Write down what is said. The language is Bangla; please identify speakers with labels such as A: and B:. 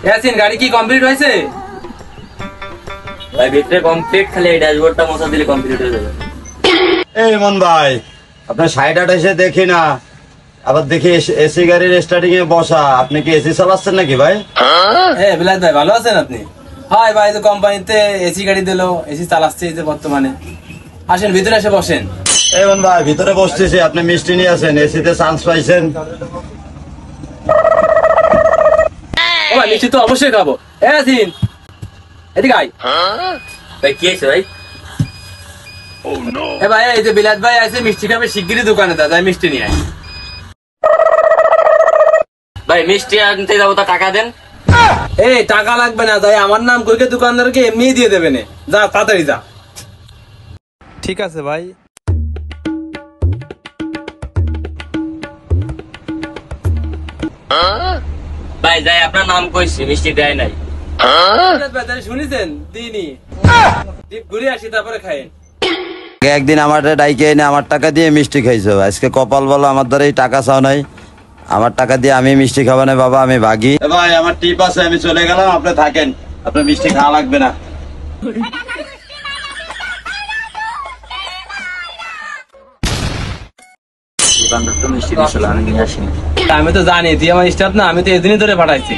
A: ইয়াসিন গাড়ি কি কমপ্লিট হয়েছে?
B: ভাই ভিতরে কমপ্লিট, খালি এই ড্যাশবোর্ডটা মোছা দিলে কমপ্লিট হয়ে যাবে।
C: এই মন ভাই, আপনার সাইড আট এসে দেখি না, আবার দেখি এসি গাড়ির স্টার্টিং এ বসা। আপনি কি এসি চালাচ্ছেন নাকি ভাই?
A: হ্যাঁ বিলাত ভাই, ভালো আছেন আপনি? হয় ভাই, তো কোম্পানিতে এসি গাড়ি দিলো, এসি চালাচ্ছে এই যে বর্তমানে। আসেন ভিতরে এসে বসেন।
C: এই মন ভাই, ভিতরে বসতেছি, আপনি মিষ্টি নিয়ে আসেন, এসিতে চান্স পাইছেন।
A: ও ভাই, মিষ্টি তো অবশ্যই খাবো। ইয়াসিন এদিকে আয়।
B: ভাই কি হয়েছে ভাই?
A: এ ভাই, এই যে বিলাত ভাই আছে, মিষ্টি খাবে, শিগগিরই দোকানে যাই মিষ্টি নিয়ে আয়।
B: ভাই মিষ্টি আনতে যাবো, তা টাকা দেন।
A: এই টাকা লাগবে না, তাই আমার নাম কইকে দোকানদারকে এমনি দিয়ে দেবে না। যা তাড়াতাড়ি যা। ঠিক আছে ভাই।
B: ভাই যাই, আপনার নাম কইছি, মিষ্টি দেয় নাই।
A: শুনেছেন দিনি ঘুরে আসি, তারপরে খাইন।
C: একদিন আমার ডাইকে এনে আমার টাকা দিয়ে মিষ্টি খাইছো, আজকে কপাল বলো আমার দ্বারা টাকা চাও নাই। আমার টাকা দিয়ে আমি মিষ্টি খাবো না বাবা, আমি ভাগি। ভাই আমার টিপ আছে, আমি চলে গেলাম, আপনি থাকেন, আপনার মিষ্টি খাওয়া লাগবে না।
B: দোকানদার তো মিষ্টি দিয়েছিল, আমি নিয়ে আসিনি।
A: আমি তো জানি তুই আমার স্টাফ না, আমি তো এদিনই ধরে পাঠাইছি।